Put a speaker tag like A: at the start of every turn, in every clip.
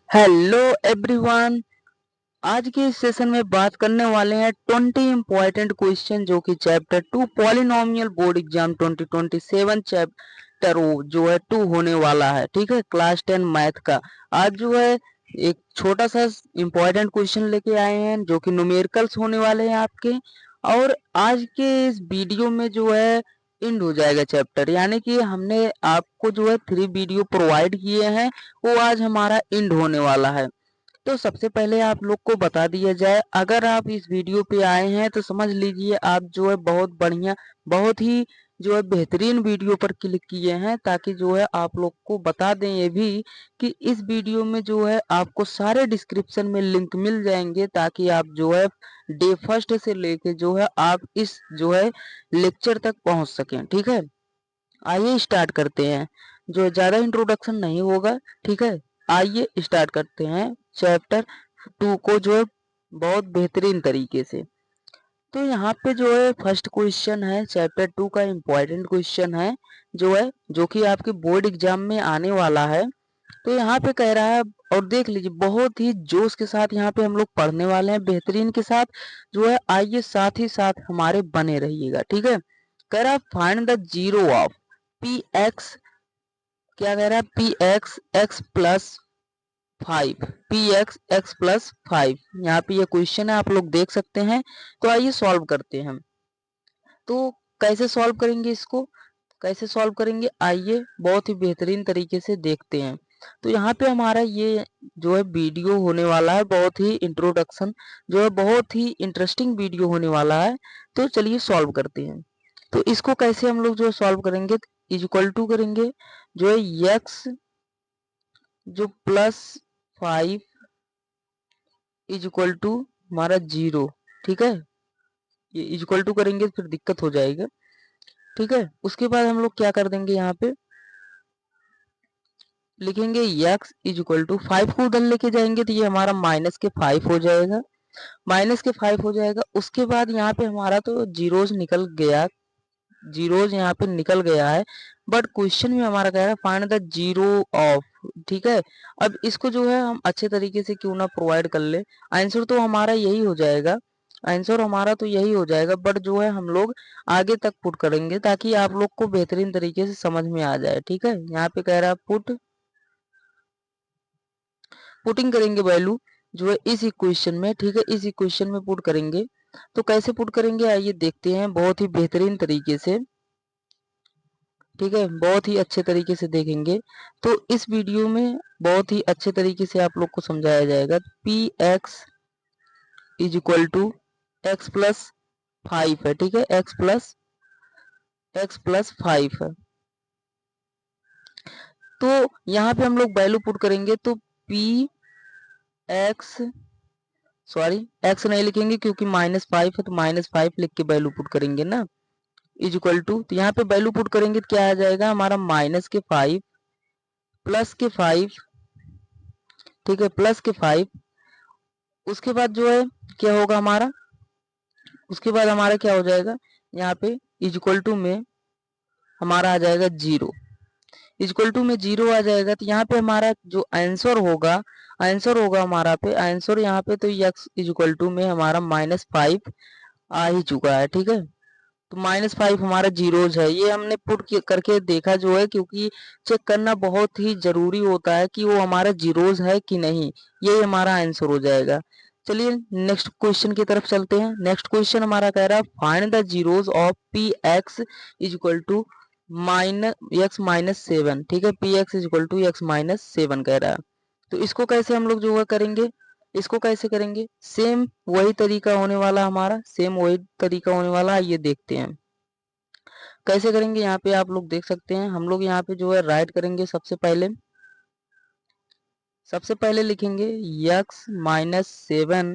A: Hello everyone. आज के इस सेशन में बात करने वाले हैं 20 इंपॉर्टेंट क्वेश्चन जो कि chapter 2 polynomial board exam 2027 chapter जो है 2 होने वाला है। ठीक है, क्लास 10 मैथ का। आज जो है एक छोटा सा इंपॉर्टेंट क्वेश्चन लेके आए हैं जो कि न्यूमेरिकल्स होने वाले हैं आपके। और आज के इस वीडियो में जो है एंड हो जाएगा चैप्टर, यानी कि हमने आपको जो है 3 वीडियो प्रोवाइड किए हैं, वो आज हमारा एंड होने वाला है। तो सबसे पहले आप लोग को बता दिया जाए, अगर आप इस वीडियो पे आए हैं तो समझ लीजिए आप जो है बहुत बढ़िया, बहुत ही जो है बेहतरीन वीडियो पर क्लिक किए हैं, ताकि जो है आप लोग को बता दें ये भी कि इस वीडियो में जो है आपको सारे डिस्क्रिप्शन में लिंक मिल जाएंगे, ताकि आप जो है डे फर्स्ट से लेके जो है आप इस जो है लेक्चर तक पहुंच सकें। ठीक है, आइए स्टार्ट करते हैं। जो ज़्यादा इंट्रोडक्शन नहीं होगा, ठीक है। आइए स्टार्ट करते हैं चैप्टर 2 को जो है बहुत बेहतरीन तरीके से। तो यहाँ पे जो है फर्स्ट क्वेश्चन है, चैप्टर 2 का इम्पोर्टेंट क्वेश्चन है जो है, जो कि आपके बोर्ड एग्जाम में आने वाला है। तो यहाँ पे कह रहा है, और देख लीजिए बहुत ही जोश के साथ यहाँ पे हम लोग पढ़ने वाले हैं, बेहतरीन के साथ जो है। आइए साथ ही साथ हमारे बने रहिएगा, ठीक है। कह रहा है find the zero of p x, क्या कह रहा है, p x x plus 5, P x x plus 5। यहाँ पे ये क्वेश्चन है, आप लोग देख सकते हैं। तो आइए सॉल्व करते हैं। तो कैसे सॉल्व करेंगे इसको, कैसे सॉल्व करेंगे, आइए बहुत ही बेहतरीन तरीके से देखते हैं। तो यहाँ पे हमारा ये जो है वीडियो होने वाला है, बहुत ही इंट्रोडक्शन जो है, बहुत ही इंटरेस्टिंग वीडियो होने वाला है। तो चलिए सॉल्व करते हैं। तो इसको कैसे हम लोग जो सॉल्व करेंगे, इज इक्वल टू करेंगे जो है यक्स जो प्लस 5 इज इक्वल टू हमारा 0। ठीक है, ये इज इक्वल टू करेंगे फिर दिक्कत हो जाएगा। ठीक है, उसके बाद हम लोग क्या कर देंगे, यहाँ पे लिखेंगे x इज इक्वल टू 5 को उधर लेके जाएंगे तो ये हमारा माइनस के 5 हो जाएगा, माइनस के 5 हो जाएगा। उसके बाद यहाँ पे हमारा तो जीरोज निकल गया, जीरोज यहाँ पे निकल गया है। बट क्वेश्चन में हमारा कह रहा है फाइंड द जीरो ऑफ। ठीक है, अब इसको जो है हम अच्छे तरीके से क्यों ना प्रोवाइड कर ले, आंसर तो हमारा यही हो जाएगा, आंसर हमारा तो यही हो जाएगा। बट जो है हम लोग आगे तक पुट करेंगे ताकि आप लोग को बेहतरीन तरीके से समझ में आ जाए। ठीक है, यहाँ पे कह रहा है पुट, पुटिंग करेंगे वैल्यू जो है इस इक्वेशन में। ठीक है, इस इक्वेशन में पुट करेंगे। तो कैसे पुट करेंगे आइए देखते हैं बहुत ही बेहतरीन तरीके से। ठीक है, बहुत ही अच्छे तरीके से देखेंगे। तो इस वीडियो में बहुत ही अच्छे तरीके से आप लोग को समझाया जाएगा। P x is equal to x plus 5 है। ठीक है, एक्स प्लस 5 है। तो यहाँ पे हम लोग वैल्यू पुट करेंगे तो पी एक्स, सॉरी एक्स नहीं लिखेंगे क्योंकि -5 है, तो -5 लिख के वैल्यू पुट करेंगे ना, इज इक्वल टू। तो यहाँ पे वैल्यू पुट करेंगे तो क्या आ जाएगा हमारा माइनस के 5 प्लस के 5। ठीक है, प्लस के 5। उसके बाद जो है क्या होगा हमारा, उसके बाद हमारा क्या हो जाएगा, यहाँ पे इज इक्वल टू में हमारा आ जाएगा 0, इज इक्वल टू में 0 आ जाएगा। तो यहाँ पे हमारा जो आंसर होगा, आंसर होगा हमारा पे आंसर यहाँ पे तो x इज इक्वल टू में हमारा -5 आ ही चुका है। ठीक है, तो -5 हमारा जीरोज है, ये हमने पुट करके देखा जो है, क्योंकि चेक करना बहुत ही जरूरी होता है कि वो हमारा जीरोज है कि नहीं। ये हमारा आंसर हो जाएगा। चलिए नेक्स्ट क्वेश्चन की तरफ चलते हैं। नेक्स्ट क्वेश्चन हमारा कह रहा है find the zeros of p x is equal to x minus 7। ठीक है, p x is equal to x minus 7 कह रहा है। तो इसको कैसे हम लोग जो है करेंगे, इसको कैसे करेंगे, सेम वही तरीका होने वाला हमारा, सेम वही तरीका होने वाला, ये देखते हैं कैसे करेंगे। यहाँ पे आप लोग देख सकते हैं, हम लोग यहाँ पे जो है राइट करेंगे। सबसे पहले लिखेंगे x minus 7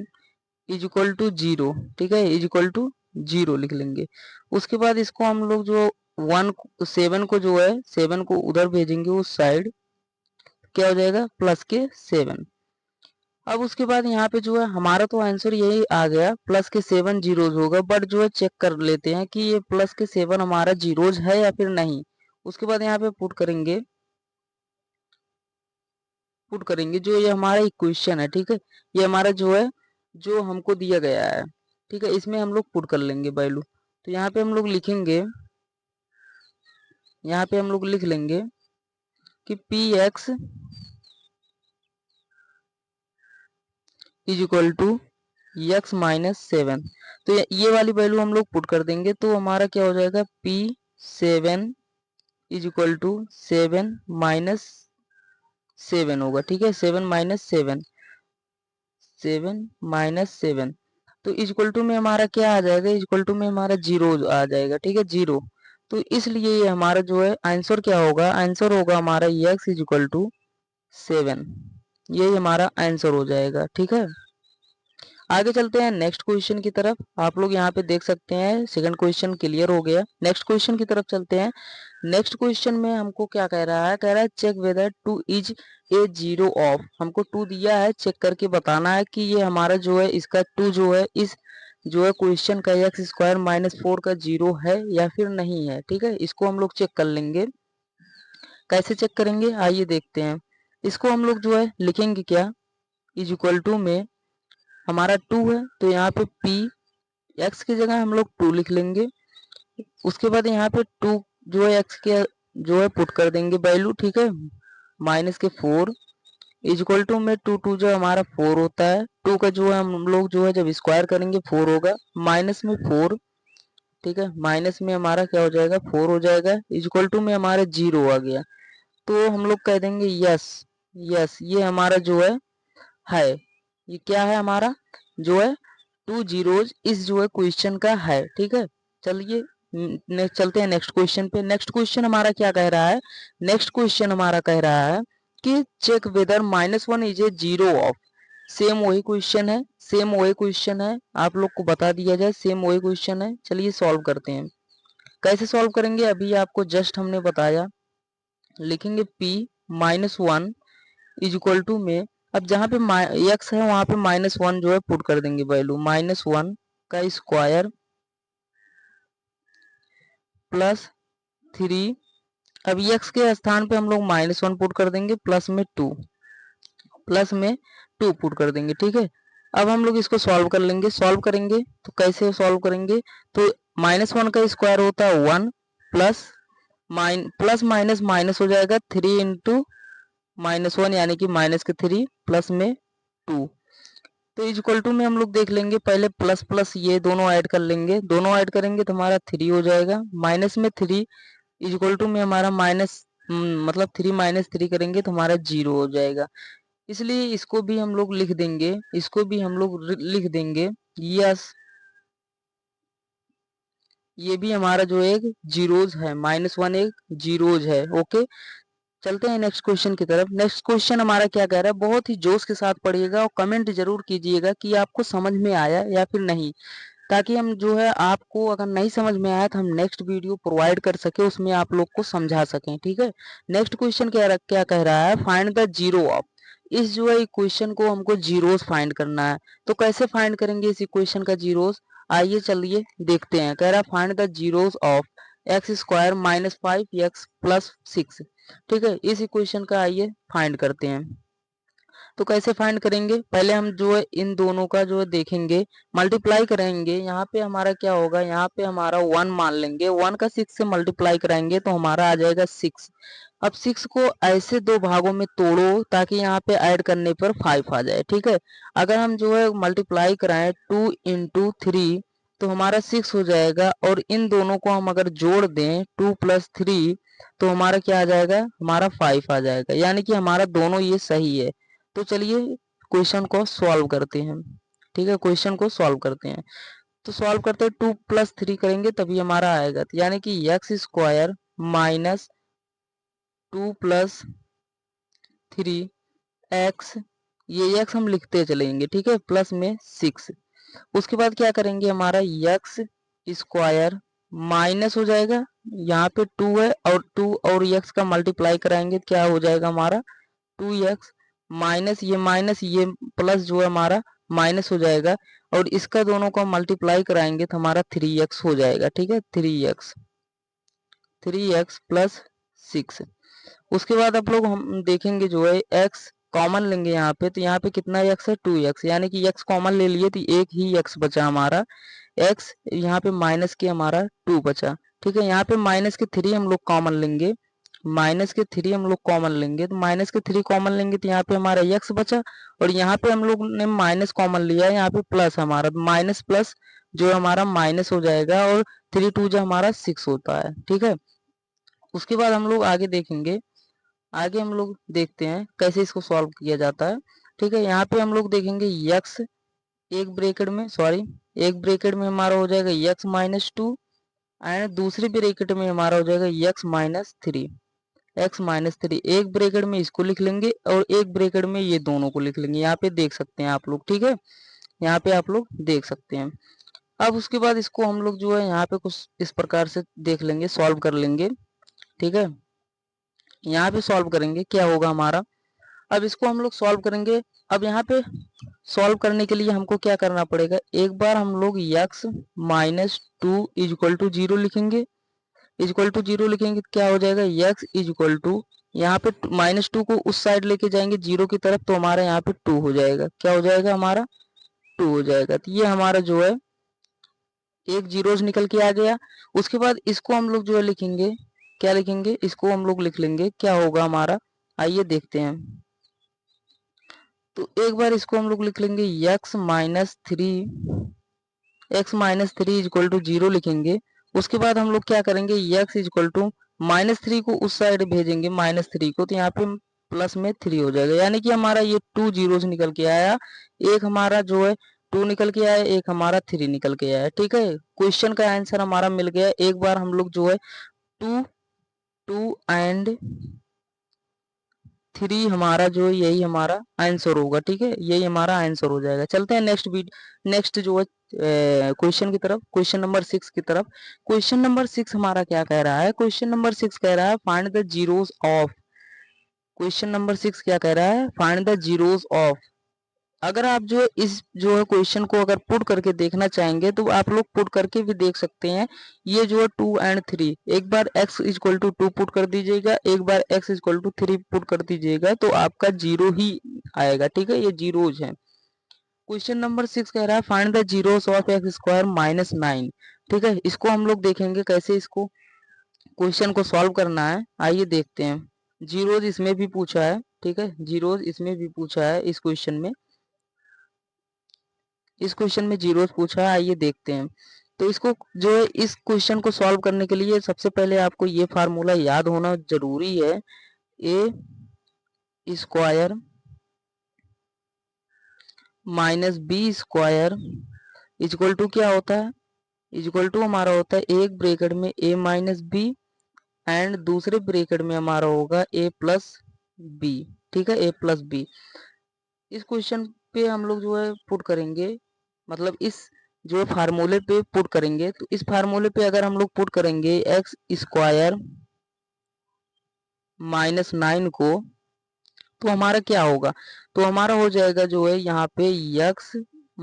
A: is equal to 0। ठीक है, इज इक्वल टू 0 लिख लेंगे। उसके बाद इसको हम लोग जो 7 को जो है 7 को उधर भेजेंगे उस साइड, क्या हो जाएगा प्लस के 7। अब उसके बाद यहाँ पे जो है हमारा तो आंसर यही आ गया, प्लस के 7 जीरोज होगा। बट जो है चेक कर लेते हैं कि ये प्लस के 7 हमारा जीरोज है या फिर नहीं। उसके बाद यहाँ पे पुट करेंगे पुट करेंगे जो ये हमारा इक्वेशन है, ठीक है, ये हमारा जो है जो हमको दिया गया है, ठीक है, इसमें हम लोग पुट कर लेंगे वैल्यू। तो यहाँ पे हम लोग लिखेंगे, यहाँ पे हम लोग लिख लेंगे कि p x is equal to x minus 7। तो ये वाली वैल्यू हम लोग पुट कर देंगे तो हमारा क्या हो जाएगा, p 7 is equal to 7 minus 7 होगा, ठीक है, 7 माइनस 7, 7 माइनस 7। तो इक्वल टू में हमारा क्या आ जाएगा, इक्वल टू में हमारा जीरो आ जाएगा, ठीक है, जीरो। तो इसलिए ये हमारा जो है आंसर क्या होगा, आंसर होगा हमारा एक्स इज इक्वल टू 7। ये हमारा आंसर हो जाएगा, ठीक है। आगे चलते हैं नेक्स्ट क्वेश्चन की तरफ। आप लोग यहाँ पे देख सकते हैं सेकंड क्वेश्चन क्लियर हो गया। नेक्स्ट क्वेश्चन की तरफ चलते हैं। नेक्स्ट क्वेश्चन में हमको क्या कह रहा है, कह रहा है check whether two is a zero of. हमको टू दिया है, चेक करके बताना है कि ये हमारा जो है इसका टू जो है इस जो है क्वेश्चन का एक्स स्क्वायर माइनस 4 का जीरो है या फिर नहीं है, ठीक है। इसको हम लोग चेक कर लेंगे। कैसे चेक करेंगे आइए देखते हैं। इसको हम लोग जो है लिखेंगे क्या, इज इक्वल टू में हमारा टू है तो यहाँ पे पी एक्स की जगह हम लोग टू लिख लेंगे। उसके बाद यहाँ पे टू जो है एक्स के जो है पुट कर देंगे वैल्यू, ठीक है, माइनस के 4 इक्वल टू में टू टू जो हमारा 4 होता है, टू का जो है हम लोग जो है जब स्क्वायर करेंगे 4 होगा, माइनस में 4, ठीक है, माइनस में हमारा क्या हो जाएगा 4 हो जाएगा, इक्वल टू में हमारा जीरो आ गया। तो हम लोग कह देंगे यस, यस ये हमारा जो है ये क्या है हमारा जो है टू जीरोज इस जो है क्वेश्चन का है, ठीक है। चलिए चलते हैं नेक्स्ट क्वेश्चन पे। नेक्स्ट क्वेश्चन हमारा क्या कह रहा है, नेक्स्ट क्वेश्चन हमारा कह रहा है कि check whether -1 is a zero of. Same वही क्वेश्चन है, सेम वही क्वेश्चन है, आप लोग को बता दिया जाए सेम वही क्वेश्चन है। चलिए सॉल्व करते हैं। कैसे सॉल्व करेंगे अभी आपको जस्ट हमने बताया। लिखेंगे p -1 इज इक्वल टू में, अब जहाँ पे एक्स है वहां पे -1 जो है पुट कर देंगे वैल्यू, -1 का स्क्वायर प्लस 3। अब एक्स के स्थान पे हम लोग -1 पुट कर देंगे, प्लस में 2, प्लस में 2 पुट कर देंगे, ठीक है। अब हम लोग इसको सॉल्व कर लेंगे। सॉल्व करेंगे तो कैसे सॉल्व करेंगे, तो -1 का स्क्वायर होता है 1 प्लस प्लस माइनस माइनस हो जाएगा 3 इंटू -1 यानी कि माइनस के 3 प्लस में 2। तो इक्वल टू में हम लोग देख लेंगे, पहले प्लस प्लस ये दोनों ऐड कर लेंगे, दोनों ऐड करेंगे तो हमारा 3 हो जाएगा, माइनस में 3 इक्वल टू में हमारा माइनस मतलब 3 माइनस 3 करेंगे तो हमारा 0 हो जाएगा। इसलिए इसको भी हम लोग लिख देंगे, इसको भी हम लोग लिख देंगे यस, ये भी हमारा जो एक जीरोज है, -1 एक जीरोज है, ओके। चलते हैं नेक्स्ट क्वेश्चन की तरफ। नेक्स्ट क्वेश्चन हमारा क्या कह रहा है, बहुत ही जोश के साथ पढ़िएगा और कमेंट जरूर कीजिएगा कि आपको समझ में आया या फिर नहीं, ताकि हम जो है आपको अगर नहीं समझ में आया तो हम नेक्स्ट वीडियो प्रोवाइड कर सके, उसमें आप लोग को समझा सकें, ठीक है। नेक्स्ट क्वेश्चन क्या कह रहा है, फाइंड द जीरो ऑफ। इस जो है इक्वेशन को हमको जीरोस फाइंड करना है। तो कैसे फाइंड करेंगे इस इक्वेशन का जीरोस, आइए चलिए देखते हैं। कह रहा है find the zeros of x square -5 x plus 6, ठीक है। इस इक्वेशन का आइए फाइंड करते हैं। तो कैसे फाइंड करेंगे, पहले हम जो है इन दोनों का जो है देखेंगे, मल्टीप्लाई करेंगे। यहाँ पे हमारा क्या होगा, यहाँ पे हमारा 1 मान लेंगे, 1 का 6 से मल्टीप्लाई कराएंगे तो हमारा आ जाएगा 6। अब 6 को ऐसे दो भागों में तोड़ो ताकि यहाँ पे ऐड करने पर 5 आ जाए, ठीक है। अगर हम जो है मल्टीप्लाई कराएं 2 इंटू 3 तो हमारा 6 हो जाएगा, और इन दोनों को हम अगर जोड़ दें 2 प्लस 3 तो हमारा क्या आ जाएगा, हमारा 5 आ जाएगा, यानी कि हमारा दोनों ये सही है। तो चलिए क्वेश्चन को सॉल्व करते हैं, ठीक है, क्वेश्चन को सॉल्व करते हैं। तो सॉल्व करते हैं 2 प्लस 3 करेंगे तभी हमारा आएगा, तो यानी कि x square minus 2 plus 3 x, ये एक्स हम लिखते चलेंगे, ठीक है, प्लस में 6। उसके बाद क्या करेंगे, हमारा एक्स स्क्वायर माइनस हो जाएगा, यहाँ पे 2 है और 2 और एक्स का मल्टीप्लाई कराएंगे तो क्या हो जाएगा हमारा 2x माइनस ये प्लस जो है हमारा माइनस हो जाएगा, और इसका दोनों को मल्टीप्लाई कराएंगे तो हमारा 3x हो जाएगा, ठीक है, 3x प्लस 6। उसके बाद आप लोग हम देखेंगे जो है x कॉमन लेंगे यहाँ पे, तो यहाँ पे कितना एक्स है 2x, यानी कि x कॉमन ले लिए तो एक ही x बचा हमारा, x यहाँ पे माइनस के हमारा 2 बचा। ठीक है, यहाँ पे माइनस के 3 हम लोग कॉमन लेंगे, माइनस के 3 हम लोग कॉमन लेंगे, तो माइनस के 3 कॉमन लेंगे तो यहाँ पे हमारा x बचा, और यहाँ पे हम लोग ने माइनस कॉमन लिया है, यहाँ पे प्लस हमारा, माइनस प्लस जो हमारा माइनस हो जाएगा, और 3 2 जो हमारा 6 होता है। ठीक है, उसके बाद हम लोग आगे देखेंगे, आगे हम लोग देखते हैं कैसे इसको सॉल्व किया जाता है। ठीक है, यहाँ पे हम लोग देखेंगे x एक ब्रैकेट में, सॉरी एक ब्रैकेट में हमारा हो जाएगा x माइनस 2, एंड दूसरी ब्रैकेट में हमारा हो जाएगा x माइनस 3, एक ब्रैकेट में इसको लिख लेंगे और एक ब्रैकेट में ये दोनों को लिख लेंगे। यहाँ पे देख सकते हैं आप लोग, ठीक है, यहाँ पे आप लोग देख सकते हैं। अब उसके बाद इसको हम लोग जो है यहाँ पे कुछ इस प्रकार से देख लेंगे, सॉल्व कर लेंगे। ठीक है, यहाँ पे सॉल्व करेंगे, क्या होगा हमारा, अब इसको हम लोग सॉल्व करेंगे। अब यहाँ पे सॉल्व करने के लिए हमको क्या करना पड़ेगा, एक बार हम लोग x माइनस 2 इजक्वल टू 0 लिखेंगे, इजक्वल टू 0 लिखेंगे तो क्या हो जाएगा, x इजक्वल टू, यहाँ पे माइनस 2 को उस साइड लेके जाएंगे 0 की तरफ, तो हमारा यहाँ पे 2 हो जाएगा, क्या हो जाएगा हमारा 2 हो जाएगा। तो ये हमारा जो है एक जीरोज निकल के आ गया। उसके बाद इसको हम लोग जो है लिखेंगे, क्या लिखेंगे, इसको हम लोग लिख लेंगे, क्या होगा हमारा, आइए देखते हैं। तो एक बार इसको हम लोग लिख लेंगे x माइनस 3 इजक्वल टू 0 लिखेंगे। उसके बाद हम लोग क्या करेंगे, x इजक्वल टू -3 को उस साइड भेजेंगे, -3 को, तो यहाँ पे प्लस में 3 हो जाएगा, यानी कि हमारा ये 2 जीरोस निकल के आया, एक हमारा जो है 2 निकल के आया, एक हमारा 3 निकल के आया। ठीक है, क्वेश्चन का आंसर हमारा मिल गया। एक बार हम लोग जो है 2 2 एंड 3 हमारा जो है यही हमारा आंसर होगा। ठीक है, यही हमारा आंसर हो जाएगा। चलते हैं नेक्स्ट जो है क्वेश्चन की तरफ, क्वेश्चन नंबर 6 की तरफ। क्वेश्चन नंबर 6 हमारा क्या कह रहा है, क्वेश्चन नंबर 6 कह रहा है find the zeros of, question number 6 क्या कह रहा है, फाइंड द जीरोस ऑफ। अगर आप जो इस जो है क्वेश्चन को अगर पुट करके देखना चाहेंगे तो आप लोग पुट करके भी देख सकते हैं। ये जो है 2 एंड 3, एक बार x इक्वल टू 2 पुट कर दीजिएगा, एक बार x इक्वल टू 3 पुट कर दीजिएगा, तो आपका जीरो ही आएगा। ठीक है, ये जीरोज है। क्वेश्चन नंबर 6 कह रहा है find the zeros of x square minus 9। ठीक है, इसको हम लोग देखेंगे कैसे इसको क्वेश्चन को सॉल्व करना है, आइए देखते हैं। जीरोज इसमें भी पूछा है, ठीक है, जीरोज इसमें भी पूछा है, इस क्वेश्चन में, इस क्वेश्चन में जीरोस पूछा है, आइए देखते हैं। तो इसको जो है इस क्वेश्चन को सॉल्व करने के लिए सबसे पहले आपको ये फार्मूला याद होना जरूरी है, A square minus B square equal to क्या होता है, इक्वल टू हमारा होता है एक ब्रैकेट में ए माइनस बी एंड दूसरे ब्रैकेट में हमारा होगा ए प्लस बी। ठीक है, ए प्लस बी। इस क्वेश्चन पे हम लोग जो है पुट करेंगे, मतलब इस जो फार्मूले पे पुट करेंगे, तो इस फार्मूले पे अगर हम लोग पुट करेंगे एक्स स्क्वायर माइनस 9 को, तो हमारा क्या होगा, तो हमारा हो जाएगा जो है यहाँ पे x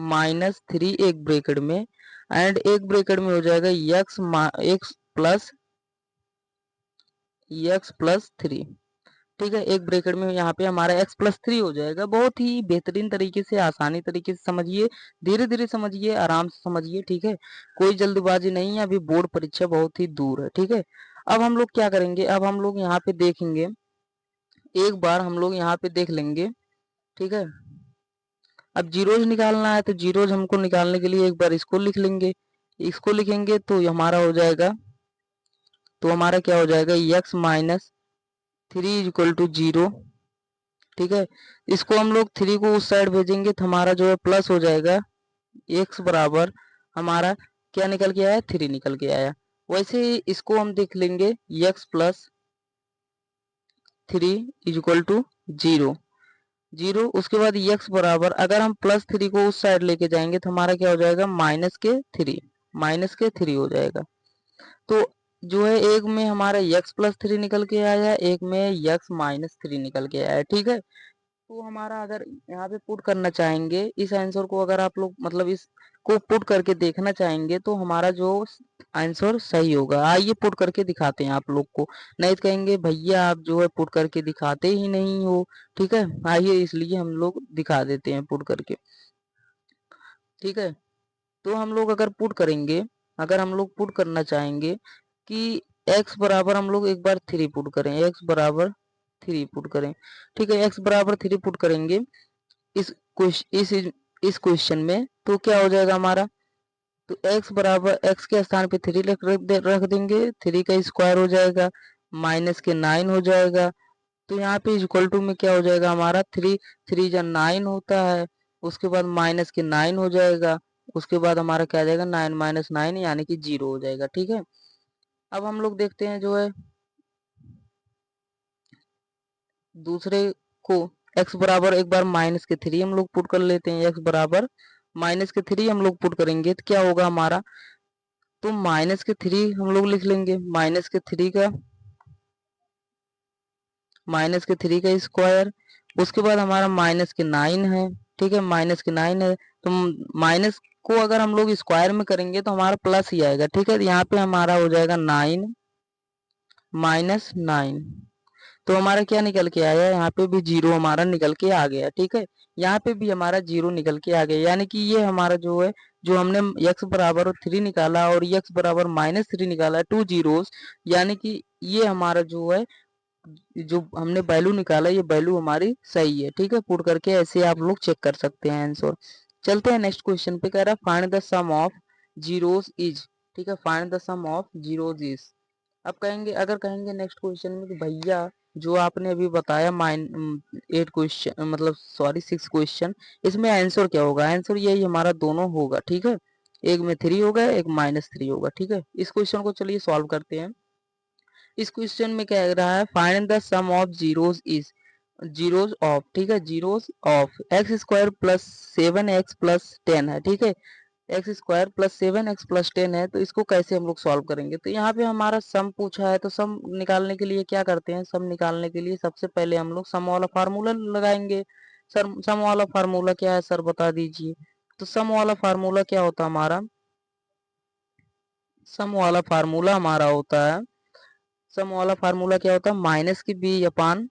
A: माइनस 3 एक ब्रैकेट में एंड एक ब्रैकेट में हो जाएगा x प्लस 3। ठीक है, एक ब्रैकेट में यहाँ पे हमारा x प्लस 3 हो जाएगा। बहुत ही बेहतरीन तरीके से, आसानी तरीके से समझिए, धीरे धीरे समझिए, आराम से समझिए। ठीक है, कोई जल्दबाजी नहीं है, अभी बोर्ड परीक्षा बहुत ही दूर है। ठीक है, अब हम लोग क्या करेंगे, अब हम लोग यहाँ पे देखेंगे, एक बार हम लोग यहाँ पे देख लेंगे। ठीक है, अब जीरोज निकालना है, तो जीरोज हमको निकालने के लिए एक बार इसको लिख लेंगे, इसको लिखेंगे तो हमारा हो जाएगा, तो हमारा क्या हो जाएगा, x माइनस 3 इक्वल टू 0। ठीक है, इसको हम लोग 3 को उस साइड भेजेंगे तो हमारा जो है प्लस हो जाएगा, x बराबर हमारा क्या निकल के आया, 3 निकल के आया। वैसे ही इसको हम देख लेंगे x प्लस 3 इक्वल टू 0। उसके बाद x बराबर, अगर हम प्लस 3 को उस साइड लेके जाएंगे तो हमारा क्या हो जाएगा, माइनस के 3 हो जाएगा। तो जो है एक में हमारा x प्लस 3 निकल के आया, एक में x माइनस 3 निकल के आया। ठीक है, तो हमारा अगर यहाँ पे पुट करना चाहेंगे इस आंसर को, अगर आप लोग मतलब इस को पुट करके देखना चाहेंगे तो हमारा जो आंसर सही होगा। आइए पुट करके दिखाते हैं आप लोग को। नहीं तो कहेंगे भैया आप जो है पुट करके दिखाते ही नहीं हो। ठीक है, आइए इसलिए हम लोग दिखा देते हैं पुट करके। ठीक है, तो हम लोग अगर पुट करेंगे, अगर हम लोग पुट करना चाहेंगे कि x बराबर, हम लोग एक बार 3 पुट करें, x बराबर 3 पुट करें। ठीक है, x बराबर 3 पुट करेंगे इस इस क्वेश्चन में, तो क्या हो जाएगा हमारा, तो x बराबर x के स्थान पे 3 रख देंगे, 3 का स्क्वायर हो जाएगा, माइनस के 9 हो जाएगा। तो यहाँ पे इक्वल टू में क्या हो जाएगा हमारा, 3 3 जा 9 होता है, उसके बाद माइनस के 9 हो जाएगा, उसके बाद हमारा क्या आ जाएगा 9 माइनस 9 यानी कि 0 हो जाएगा। ठीक है, अब हम लोग देखते हैं जो है दूसरे को, x बराबर एक बार माइनस के 3 हम लोग पुट कर लेते हैं, x बराबर माइनस के 3 हम लोग पुट करेंगे तो क्या होगा हमारा, तो माइनस के 3 हम लोग लिख लेंगे, माइनस के 3 का स्क्वायर, उसके बाद हमारा माइनस के 9 है। ठीक है, माइनस के 9 है, तो माइनस को अगर हम लोग स्क्वायर में करेंगे तो हमारा प्लस ही आएगा। ठीक है, यहाँ पे हमारा हो जाएगा 9 माइनस 9, तो हमारा क्या निकल के आया, यहाँ पे भी 0 हमारा निकल के आ गया। ठीक है, यहाँ पे भी हमारा 0 निकल के आ गया, यानी कि ये हमारा जो है, जो हमने x बराबर 3 निकाला और x बराबर -3 निकाला, 2 जीरोस, यानी कि ये हमारा जो है, जो हमने वैल्यू निकाला, ये वैल्यू हमारी सही है। ठीक है, पुट करके ऐसे आप लोग चेक कर सकते हैं आंसर। चलते हैं नेक्स्ट क्वेश्चन पे, कह रहा है find the sum of zeros is. ठीक है, find the sum of zeros is. अब कहेंगे, अगर कहेंगे नेक्स्ट क्वेश्चन में कि भैया जो आपने अभी बताया 8 क्वेश्चन, मतलब सॉरी 6 क्वेश्चन, इसमें आंसर क्या होगा, आंसर यही हमारा दोनों होगा। ठीक है, एक में 3 होगा, एक -3 होगा। ठीक है, इस क्वेश्चन को चलिए सॉल्व करते हैं। इस क्वेश्चन में क्या रहा है, find the sum of zeros is, zeros of, ठीक है, zeros of x square plus 7x plus 10 है। ठीक है, x square plus 7x plus 10 है, तो इसको कैसे हम लोग सॉल्व करेंगे, तो यहाँ पे हमारा सम पूछा है, तो सम निकालने के लिए क्या करते हैं, सम निकालने के लिए सबसे पहले हम लोग सम वाला फार्मूला लगाएंगे। सर सम वाला फार्मूला क्या है सर बता दीजिए। तो सम वाला फार्मूला क्या होता है हमारा, सम वाला फार्मूला हमारा होता है, सम वाला फार्मूला क्या होता है, माइनस की बी अपान,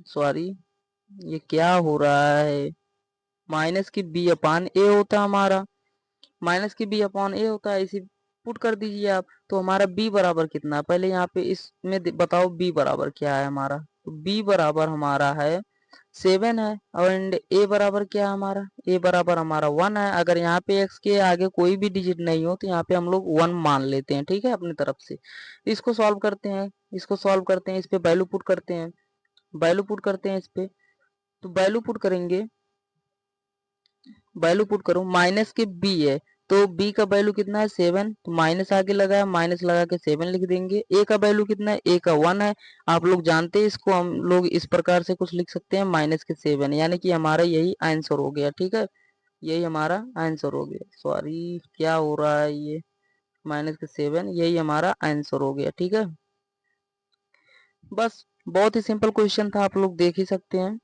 A: सॉरी ये क्या हो रहा है, माइनस की बी अपान ए होता है हमारा, माइनस की बी अपॉन ए होता है, इसी पुट कर दीजिए आप। तो हमारा b बराबर कितना है, पहले यहाँ पे इसमें बताओ b बराबर क्या है हमारा, तो b बराबर हमारा है 7 है, और a बराबर क्या है हमारा, a बराबर हमारा 1 है। अगर यहाँ पे x के आगे कोई भी डिजिट नहीं हो तो यहाँ पे हम लोग 1 मान लेते हैं। ठीक है, अपनी तरफ से इसको सॉल्व करते हैं, इसको सॉल्व करते हैं, इस पे वैल्यू पुट करते हैं, वैल्यू पुट करते हैं इस पे। तो वैल्यू पुट करेंगे, वैल्यू पुट करो, माइनस के बी है, तो बी का वैल्यू कितना है 7, तो माइनस आगे लगाया, माइनस लगा के 7 लिख देंगे। ए का वैल्यू कितना है, ए का 1 है, आप लोग जानते हैं इसको, हम लोग इस प्रकार से कुछ लिख सकते हैं माइनस के 7, यानी कि हमारा यही आंसर हो गया। ठीक है, यही हमारा आंसर हो गया, सॉरी क्या हो रहा है ये, माइनस के 7 यही हमारा आंसर हो गया। ठीक है, बस बहुत ही सिंपल क्वेश्चन था, आप लोग देख ही सकते हैं।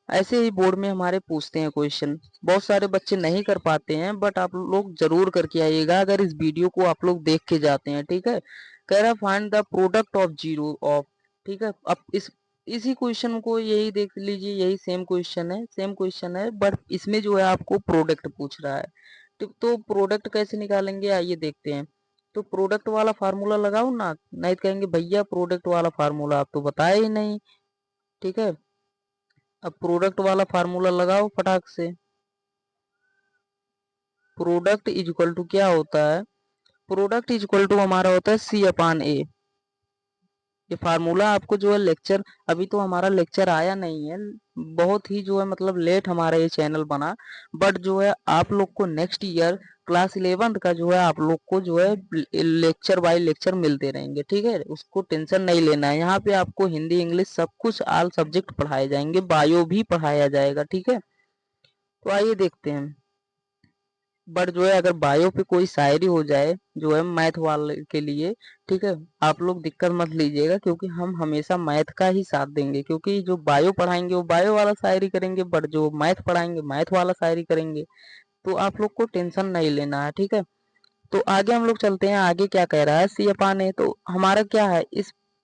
A: ऐसे ही बोर्ड में हमारे पूछते हैं क्वेश्चन, बहुत सारे बच्चे नहीं कर पाते हैं, बट आप लोग जरूर करके आइएगा अगर इस वीडियो को आप लोग देख के जाते हैं। ठीक है, कह रहा find the product of zero of. ठीक है, अब इसी क्वेश्चन को यही देख लीजिए, यही सेम क्वेश्चन है, सेम क्वेश्चन है, बट इसमें जो है आपको प्रोडक्ट पूछ रहा है। तो प्रोडक्ट कैसे निकालेंगे आइए देखते हैं। तो प्रोडक्ट वाला फार्मूला लगाओ ना, नहीं तो कहेंगे भैया प्रोडक्ट वाला फार्मूला आप तो बताया ही नहीं। ठीक है, अब प्रोडक्ट वाला फार्मूला लगाओ फटाक से। प्रोडक्ट इज इक्वल टू क्या होता है, प्रोडक्ट इज इक्वल टू हमारा होता है सी अपान ए। ये फार्मूला आपको जो है लेक्चर, अभी तो हमारा लेक्चर आया नहीं है, बहुत ही जो है मतलब लेट हमारा ये चैनल बना, बट जो है आप लोग को नेक्स्ट ईयर क्लास 11th का जो है आप लोग को जो है लेक्चर बाय लेक्चर मिलते रहेंगे। ठीक है, उसको टेंशन नहीं लेना है, यहाँ पे आपको हिंदी इंग्लिश सब कुछ ऑल सब्जेक्ट पढ़ाए जाएंगे, बायो भी पढ़ाया जाएगा। ठीक है, तो आइए देखते हैं। बट जो है अगर बायो पे कोई शायरी हो जाए जो है मैथ वाले के लिए, ठीक है, आप लोग दिक्कत मत लीजिएगा, क्योंकि हम हमेशा मैथ का ही साथ देंगे, क्योंकि जो बायो पढ़ाएंगे वो बायो वाला शायरी करेंगे, बट जो मैथ पढ़ाएंगे मैथ वाला शायरी करेंगे। तो आप लोग को टेंशन नहीं लेना है, ठीक है। तो आगे हम लोग चलते हैं, आगे क्या कह रहा है सी अपान ए। तो हमारा क्या है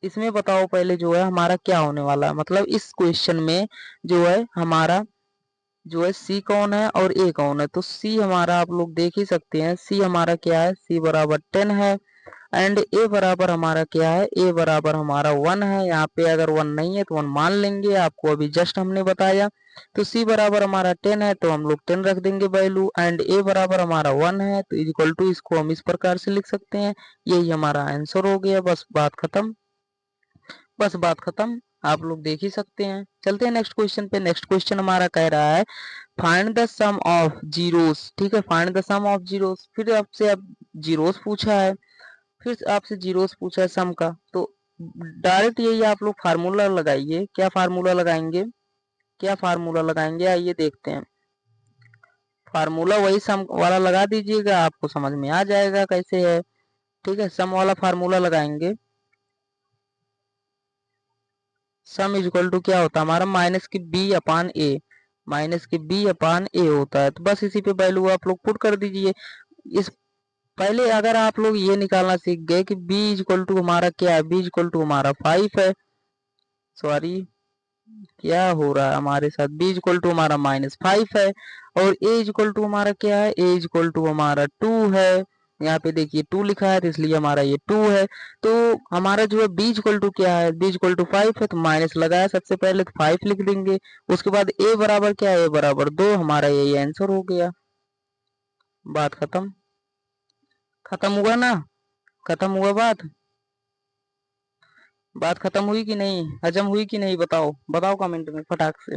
A: इसमें बताओ पहले जो है हमारा क्या होने वाला है, मतलब इस क्वेश्चन में जो है हमारा जो है सी कौन है और ए कौन है। तो सी हमारा आप लोग देख ही सकते हैं, सी हमारा क्या है, सी बराबर 10 है। एंड ए बराबर हमारा क्या है, ए बराबर हमारा 1 है। यहाँ पे अगर 1 नहीं है तो 1 मान लेंगे, आपको अभी जस्ट हमने बताया। तो सी बराबर हमारा 10 है तो हम लोग 10 रख देंगे वैल्यू, एंड ए बराबर हमारा 1 है तो इक्वल टू इसको हम इस प्रकार से लिख सकते हैं। यही हमारा आंसर हो गया, बस बात खत्म, बस बात खत्म। आप लोग देख ही सकते हैं। चलते हैं नेक्स्ट क्वेश्चन पे। नेक्स्ट क्वेश्चन हमारा कह रहा है find the sum of zeros, ठीक है, find the sum of zeros. फिर आपसे अब जीरोस पूछा है, फिर आपसे जीरोस पूछा है सम का। तो डायरेक्ट यही आप लोग फार्मूला लगाइए। क्या फार्मूला लगाएंगे, क्या फार्मूला लगाएंगे, आइए देखते हैं। फार्मूला वही सम वाला लगा दीजिएगा, आपको समझ में आ जाएगा कैसे है, ठीक है। सम वाला फार्मूला लगाएंगे। सम इज इक्वल टू क्या होता है हमारा, माइनस की बी अपान ए, माइनस की बी अपान ए होता है। तो बस इसी पे वैल्यू आप लोग पुट कर दीजिए। इस पहले अगर आप लोग ये निकालना सीख गए कि b इज इक्वल टू हमारा क्या है, b इज इक्वल टू हमारा 5 है। सॉरी, क्या हो रहा है हमारे साथ, b इज इक्वल टू हमारा -5 है। और a इज इक्वल टू हमारा क्या है, a इज इक्वल टू हमारा 2 है। यहाँ पे देखिए 2 लिखा है तो इसलिए हमारा ये 2 है। तो हमारा जो है b इज इक्वल टू क्या है, b इज इक्वल टू 5 है तो माइनस लगाया सबसे पहले तो 5 लिख देंगे। उसके बाद a बराबर क्या है, a बराबर 2, हमारा यही आंसर हो गया। बात खत्म, खत्म हुआ ना, खत्म हुआ बात, बात खत्म हुई कि नहीं, हजम हुई कि नहीं, बताओ बताओ कमेंट में फटाक से।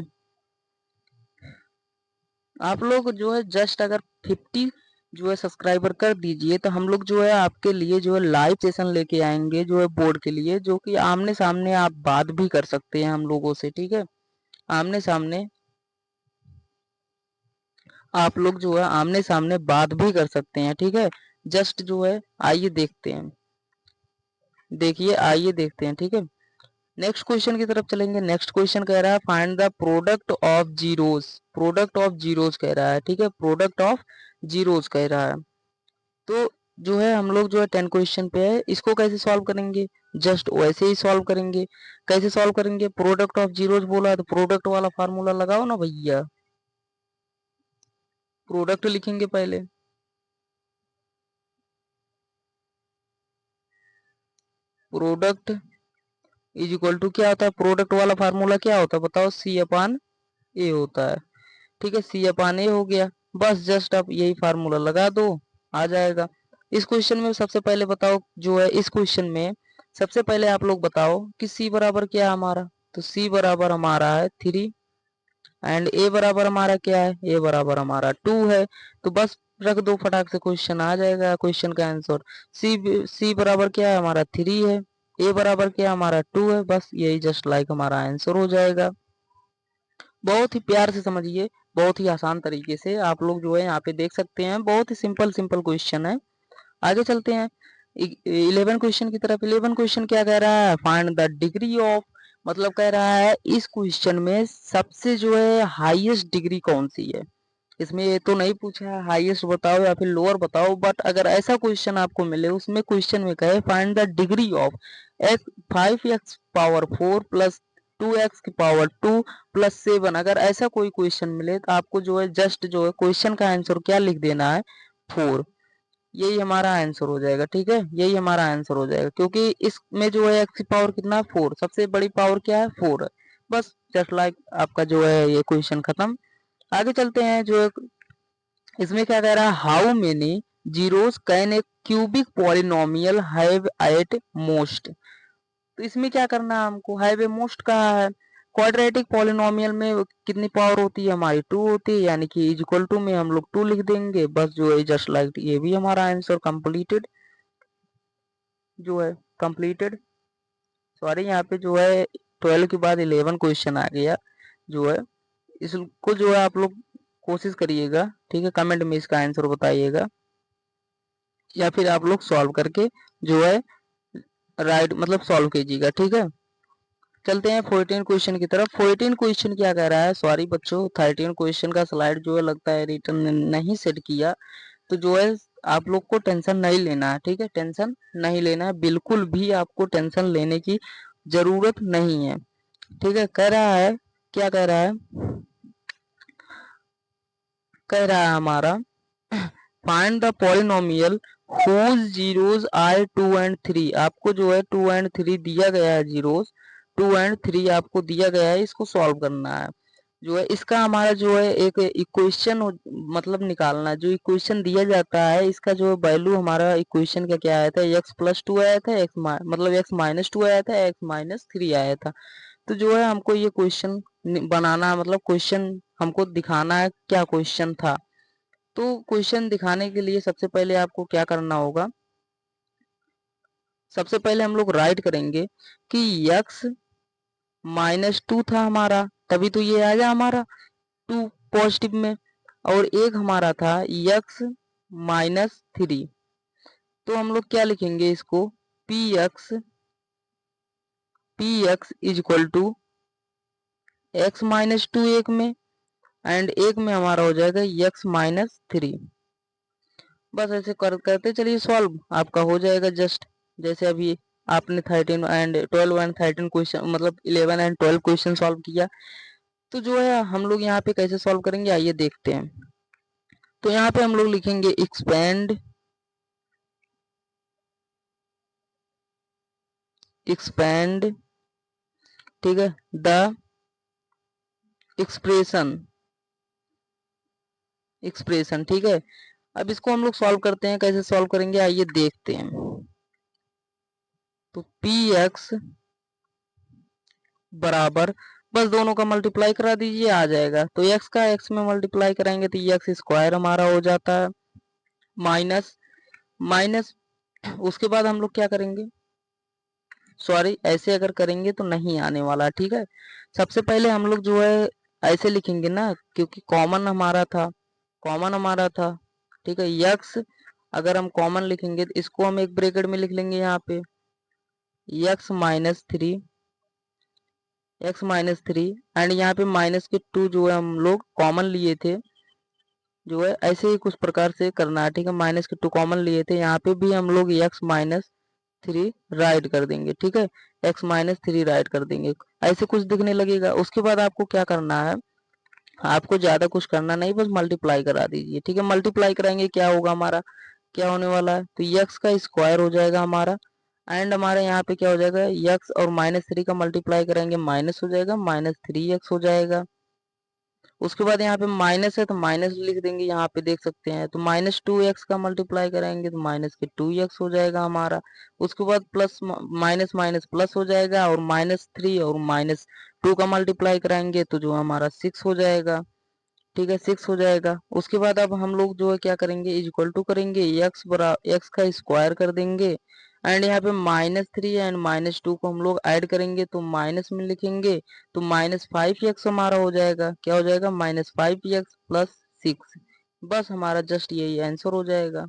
A: आप लोग जो है जस्ट अगर 50 जो है सब्सक्राइबर कर दीजिए तो हम लोग जो है आपके लिए जो है लाइव सेशन लेके आएंगे जो है बोर्ड के लिए, जो कि आमने सामने आप बात भी कर सकते हैं हम लोगों से, ठीक है। आमने सामने आप लोग जो है आमने सामने बात भी कर सकते हैं, ठीक है। जस्ट जो है आइए देखते हैं, देखिए आइए देखते हैं, ठीक है। नेक्स्ट क्वेश्चन की तरफ चलेंगे। नेक्स्ट क्वेश्चन कह रहा है find the product of zeros, product of zeros कह रहा है, ठीक है, प्रोडक्ट ऑफ जीरोस कह रहा है। तो जो है हम लोग जो है 10 क्वेश्चन पे है, इसको कैसे सॉल्व करेंगे, जस्ट वैसे ही सॉल्व करेंगे। कैसे सॉल्व करेंगे, प्रोडक्ट ऑफ जीरोस बोला तो प्रोडक्ट वाला फार्मूला लगाओ ना भैया। प्रोडक्ट लिखेंगे पहले, प्रोडक्ट इज इक्वल टू क्या होता है, प्रोडक्ट वाला फार्मूला क्या होता है बताओ, सी अपान ए होता है, ठीक है, सी अपान ए हो गया। बस जस्ट आप यही फार्मूला लगा दो, आ जाएगा। इस क्वेश्चन में सबसे पहले बताओ जो है, इस क्वेश्चन में सबसे पहले आप लोग बताओ कि सी बराबर क्या है हमारा। तो सी बराबर हमारा है 3, एंड ए बराबर हमारा क्या है, ए बराबर हमारा 2 है। तो बस रख दो फटाक से, क्वेश्चन आ जाएगा, क्वेश्चन का आंसर। सी बराबर क्या है हमारा 3 है, ए बराबर क्या है हमारा 2 है, बस यही जस्ट लाइक हमारा आंसर हो जाएगा। बहुत ही प्यार से समझिए, बहुत ही आसान तरीके से आप लोग जो है यहाँ पे देख सकते हैं, बहुत ही सिंपल सिंपल क्वेश्चन है। आगे चलते हैं 11 क्वेश्चन की तरफ। 11 क्वेश्चन क्या कह रहा है, फाइंड द डिग्री ऑफ, मतलब कह रहा है इस क्वेश्चन में सबसे जो है हाईएस्ट डिग्री कौन सी है। इसमें ये तो नहीं पूछा है हाईएस्ट बताओ या फिर लोअर बताओ, बट अगर ऐसा क्वेश्चन आपको मिले उसमें क्वेश्चन में कहे find the degree of x 5x⁴ plus 2x⁴ plus 7, अगर ऐसा कोई क्वेश्चन मिले तो आपको जो है जस्ट जो है क्वेश्चन का आंसर क्या लिख देना है, 4। यही हमारा आंसर हो जाएगा, ठीक है, यही हमारा आंसर हो जाएगा, क्योंकि इसमें जो है एक्स की पावर कितना 4, सबसे बड़ी पावर क्या है 4 है। बस जस्ट लाइक आपका जो है ये क्वेश्चन खत्म। आगे चलते हैं जो इसमें क्या कह रहा है, how many zeros can a cubic polynomial have at most. तो इसमें क्या करना है हमको, हैव ए मोस्ट कहा है। क्वाड्रेटिक पॉलिनोमियल में कितनी पावर होती है हमारी 2 होती है, यानी कि इज इक्वल टू में हम लोग 2 लिख देंगे, बस जो है जस्ट लाइक ये भी हमारा आंसर कंप्लीटेड जो है, कंप्लीटेड। सॉरी यहाँ पे जो है 12 के बाद 11 क्वेश्चन आ गया जो है, इसको जो है आप लोग कोशिश करिएगा, ठीक है, कमेंट में इसका आंसर बताइएगा, या फिर आप लोग सॉल्व करके जो है राइट मतलब सॉल्व कीजिएगा, ठीक है। चलते हैं 14 क्वेश्चन की तरफ। 14 क्वेश्चन क्या कह रहा है, सॉरी बच्चों 13 क्वेश्चन का स्लाइड जो है लगता है रिटर्न नहीं सेट किया, तो जो है आप लोग को टेंशन नहीं लेना है, ठीक है, टेंशन नहीं लेना है, बिल्कुल भी आपको टेंशन लेने की जरूरत नहीं है, ठीक है। कह रहा है, क्या कह रहा है, कह रहा है हमारा find the polynomial whose zeros are 2 and 3। आपको जो है 2 एंड 3 दिया गया है, जीरोस 2 एंड 3 आपको दिया गया है, इसको सॉल्व करना है। जो है इसका हमारा जो है एक इक्वेशन मतलब निकालना है, जो इक्वेशन दिया जाता है इसका जो वैल्यू हमारा इक्वेशन का क्या आया था, x+2 आया था, x मतलब x-2 आया था, x-3 आया था। तो जो है हमको ये क्वेश्चन बनाना है, मतलब क्वेश्चन हमको दिखाना है क्या क्वेश्चन था। तो क्वेश्चन दिखाने के लिए सबसे पहले आपको क्या करना होगा, सबसे पहले हम लोग राइट करेंगे कि x-2 था हमारा, तभी तो ये आया हमारा 2 पॉजिटिव में, और एक हमारा था x-3। तो हम लोग क्या लिखेंगे इसको, px is equal to x-2 एक में, एंड एक में हमारा हो जाएगा x-3। बस ऐसे करते चलिए सॉल्व, आपका हो जाएगा जस्ट जैसे अभी आपने 13 एंड 12 एंड 13 क्वेश्चन मतलब 11 एंड 12 क्वेश्चन सॉल्व किया। तो जो है हम लोग यहाँ पे कैसे सॉल्व करेंगे आइए देखते हैं। तो यहाँ पे हम लोग लिखेंगे एक्सपेंड ठीक है द एक्सप्रेशन, ठीक है। अब इसको हम लोग सॉल्व करते हैं, कैसे सॉल्व करेंगे आइए देखते हैं। तो px बराबर, बस दोनों का मल्टीप्लाई करा दीजिए आ जाएगा। तो x का x में मल्टीप्लाई कराएंगे तो x स्क्वायर हमारा हो जाता है, माइनस माइनस उसके बाद हम लोग क्या करेंगे, सॉरी ऐसे अगर करेंगे तो नहीं आने वाला, ठीक है। सबसे पहले हम लोग जो है ऐसे लिखेंगे ना, क्योंकि कॉमन हमारा था, ठीक है। यक्स अगर हम कॉमन लिखेंगे तो इसको हम एक ब्रैकेट में लिख लेंगे यहाँ पे x-3 एंड यहाँ पे माइनस के 2 जो है हम लोग कॉमन लिए थे, जो है ऐसे ही कुछ प्रकार से करना है, ठीक है। माइनस के 2 कॉमन लिए थे, यहाँ पे भी हम लोग x-3 राइट कर देंगे, ठीक है, x-3 राइट कर देंगे, ऐसे कुछ दिखने लगेगा। उसके बाद आपको क्या करना है, आपको ज्यादा कुछ करना नहीं, बस मल्टीप्लाई करा दीजिए, ठीक है। मल्टीप्लाई कराएंगे क्या होगा हमारा, क्या होने वाला है, तो x का स्क्वायर हो जाएगा हमारा, एंड हमारे यहाँ पे क्या हो जाएगा, x और -3 का मल्टीप्लाई करेंगे माइनस हो जाएगा, -3x हो जाएगा। उसके बाद यहाँ पे माइनस है तो माइनस लिख देंगे, यहाँ पे देख सकते हैं। तो -2x का मल्टीप्लाई करेंगे तो माइनस के 2x हो जाएगा हमारा। उसके बाद प्लस माइनस माइनस प्लस हो जाएगा, और -3 और -2 का मल्टीप्लाई कराएंगे तो जो हमारा 6 हो जाएगा, ठीक है, 6 हो जाएगा। उसके बाद अब हम लोग जो है क्या करेंगे, इज इक्वल टू करेंगे x का स्क्वायर कर देंगे, एंड यहाँ पे -3 एंड -2 को हम लोग ऐड करेंगे तो माइनस में लिखेंगे, तो -5x हमारा हो जाएगा, क्या हो जाएगा, -5x प्लस 6। बस हमारा जस्ट यही आंसर हो जाएगा,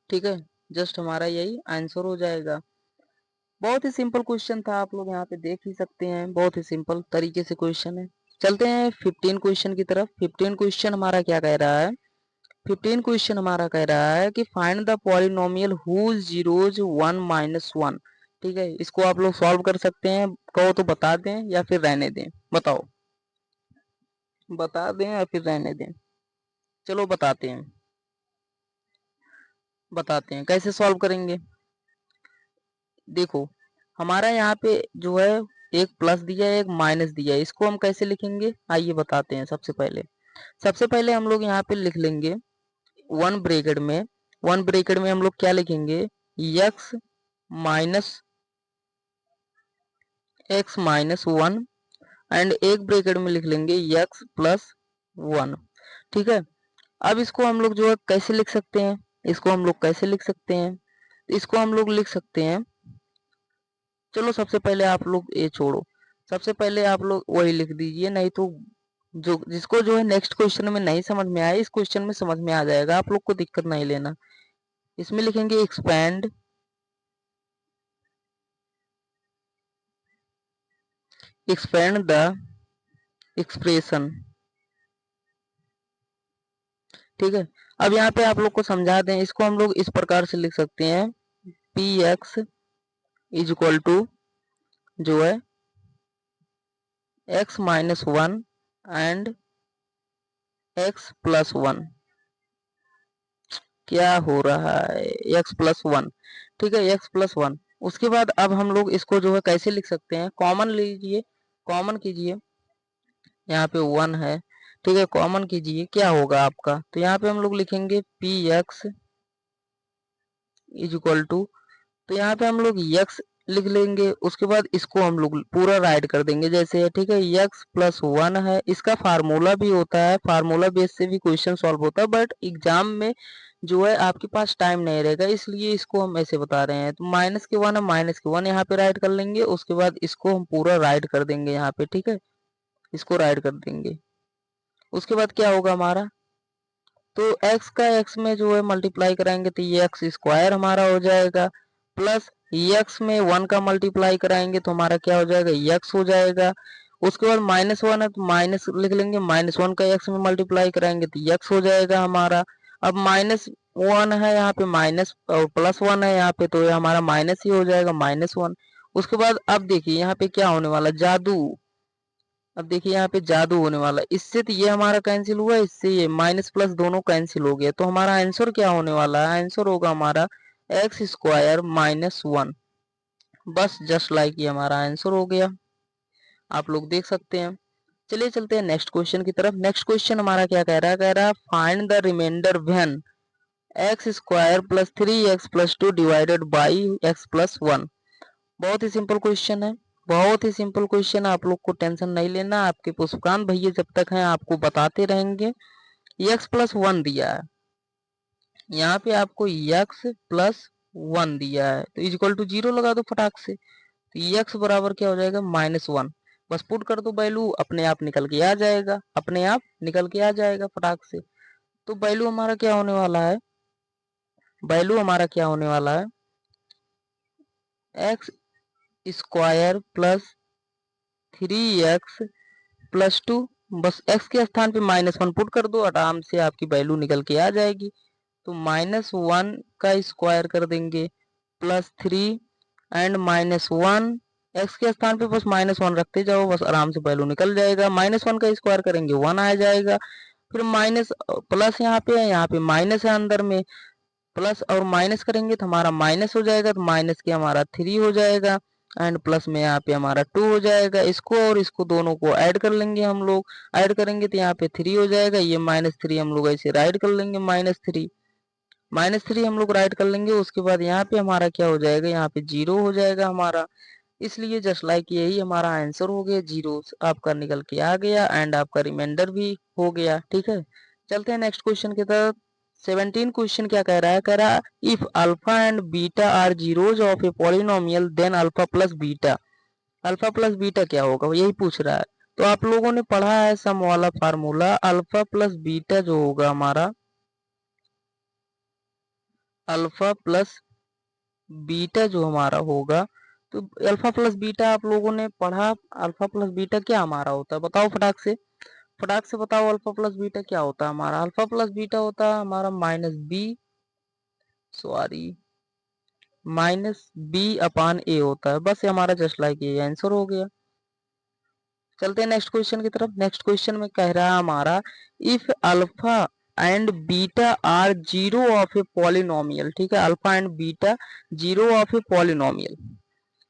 A: ठीक है, जस्ट हमारा यही आंसर हो जाएगा। बहुत ही सिंपल क्वेश्चन था, आप लोग यहाँ पे देख ही सकते हैं, बहुत ही सिंपल तरीके से क्वेश्चन है। चलते हैं 15 क्वेश्चन की तरफ। 15 क्वेश्चन हमारा क्या कह रहा है, 15 क्वेश्चन हमारा कह रहा है कि find the polynomial whose zeros 1 - 1, ठीक है। इसको आप लोग सॉल्व कर सकते हैं, कहो तो बता दें या फिर रहने दें, बताओ, बता दें या फिर रहने दें। चलो बताते हैं कैसे सॉल्व करेंगे। देखो हमारा यहाँ पे जो है एक प्लस दिया है एक माइनस दिया है, इसको हम कैसे लिखेंगे आइए बताते हैं। सबसे पहले हम लोग यहाँ पे लिख लेंगे वन ब्रेकेट में हम लोग क्या लिखेंगे, x -1 एंड एक ब्रेकेट में लिख लेंगे x+1, ठीक है। अब इसको हम लोग जो है कैसे लिख सकते हैं, इसको हम लोग लिख सकते हैं, चलो सबसे पहले आप लोग ये छोड़ो, सबसे पहले आप लोग वही लिख दीजिए, नहीं तो जिसको जो है नेक्स्ट क्वेश्चन में नहीं समझ में आया, इस क्वेश्चन में समझ में आ जाएगा, आप लोग को दिक्कत नहीं लेना। इसमें लिखेंगे एक्सपैंड द एक्सप्रेशन। ठीक है, अब यहाँ पे आप लोग को समझा दें, इसको हम लोग इस प्रकार से लिख सकते हैं, p x is equal to जो है x minus one and x plus one. क्या हो रहा है, x प्लस वन। ठीक है, x प्लस वन। उसके बाद अब हम लोग इसको जो है कैसे लिख सकते हैं, कॉमन लीजिए, कॉमन कीजिए, यहाँ पे वन है। ठीक है, कॉमन कीजिए, क्या होगा आपका, तो यहाँ पे हम लोग लिखेंगे p x is equal to, तो यहाँ पे हम लोग x लिख लेंगे, उसके बाद इसको हम लोग पूरा राइट कर देंगे जैसे है। ठीक है, x प्लस वन है, इसका फार्मूला भी होता है, फार्मूला बेस से भी क्वेश्चन सॉल्व होता है, बट एग्जाम में जो है आपके पास टाइम नहीं रहेगा, इसलिए इसको हम ऐसे बता रहे हैं। तो माइनस के वन है, माइनस के वन यहाँ पे राइट कर लेंगे, उसके बाद इसको हम पूरा राइट कर देंगे यहाँ पे। ठीक है, इसको राइट कर देंगे, उसके बाद क्या होगा हमारा, तो x का x में जो है मल्टीप्लाई कराएंगे तो ये एक्स स्क्वायर हमारा हो जाएगा, प्लस x में वन का मल्टीप्लाई कराएंगे तो हमारा क्या हो जाएगा, x हो जाएगा। उसके बाद माइनस वन है तो माइनस लिख लेंगे, माइनस वन का x में मल्टीप्लाई कराएंगे तो x हो जाएगा हमारा। अब माइनस वन है यहाँ पे, माइनस और प्लस वन है यहाँ पे, तो ये हमारा माइनस ही हो जाएगा, माइनस वन। उसके बाद अब देखिए यहाँ पे क्या होने वाला, जादू। अब देखिए यहाँ पे जादू होने वाला, इससे तो ये हमारा कैंसिल हुआ, इससे ये माइनस प्लस दोनों कैंसिल हो गया, तो हमारा आंसर क्या होने वाला है, आंसर होगा हमारा एक्स स्क्वायर माइनस वन। बस जस्ट लाइक ये हमारा आंसर हो गया, आप लोग देख सकते हैं। चलिए चलते हैं नेक्स्ट क्वेश्चन की तरफ। नेक्स्ट क्वेश्चन हमारा क्या कह रहा है, कह रहा है find the remainder when x square plus three x plus two divided by x plus one. बहुत ही सिंपल क्वेश्चन है, बहुत ही सिंपल क्वेश्चन, आप लोग को टेंशन नहीं लेना, आपके पुष्पकांत भैया जब तक हैं आपको बताते रहेंगे। x प्लस वन दिया है, यहाँ पे आपको x प्लस वन दिया है, तो इक्वल टू जीरो लगा दो फटाक से, तो x बराबर क्या हो जाएगा, माइनस वन। बस पुट कर दो वैल्यू, अपने आप निकल के आ जाएगा, अपने आप निकल के आ जाएगा फटाक से। तो वैल्यू हमारा क्या होने वाला है, वैल्यू हमारा क्या होने वाला है, x square plus three x plus to, बस x के स्थान पे माइनस वन पुट कर दो, आराम से आपकी वैल्यू निकल के आ जाएगी। तो माइनस वन का स्क्वायर कर देंगे plus three and minus one, x के स्थान पे बस माइनस वन रखते जाओ, बस आराम से वैल्यू निकल जाएगा। माइनस वन का स्क्वायर करेंगे वन आ जाएगा, फिर माइनस प्लस यहाँ पे है, यहाँ पे माइनस है अंदर में, प्लस और माइनस करेंगे तो हमारा माइनस हो जाएगा, तो माइनस के हमारा थ्री हो जाएगा एंड प्लस में यहाँ पे हमारा टू हो जाएगा। इसको और इसको दोनों को ऐड कर लेंगे हम लोग, ऐड करेंगे तो यहाँ पे थ्री हो जाएगा, ये माइनस थ्री हम लोग ऐसे राइट कर लेंगे, माइनस थ्री, माइनस थ्री हम लोग राइट कर लेंगे। उसके बाद यहाँ पे हमारा क्या हो जाएगा, यहाँ पे जीरो हो जाएगा हमारा, इसलिए जस्ट लाइक यही हमारा आंसर हो गया, जीरो आपका निकल के आ गया एंड आपका रिमाइंडर भी हो गया। ठीक है, चलते हैं नेक्स्ट क्वेश्चन की तरफ। 17 क्वेश्चन क्या कह रहा है, कह रहा है if alpha and beta are zeros of a polynomial then alpha plus beta, alpha plus beta क्या होगा, वो यही पूछ रहा है। तो आप लोगों ने पढ़ा है सम वाला फार्मूला, अल्फा प्लस बीटा जो होगा हमारा, अल्फा प्लस बीटा जो हमारा होगा, तो अल्फा प्लस बीटा आप लोगों ने पढ़ा, अल्फा प्लस बीटा क्या हमारा होता है, बताओ फटाक से, फटाक से बताओ, अल्फा प्लस बीटा क्या होता है हमारा, अल्फा प्लस बीटा होता है हमारा minus B, sorry minus B upon A होता है, बस ये हमारा जस्ट लाइक ये आंसर हो गया। चलते हैं नेक्स्ट क्वेश्चन की तरफ। नेक्स्ट क्वेश्चन में कह रहा है हमारा if alpha and beta are zero of a polynomial, ठीक है, alpha and beta zero of a polynomial,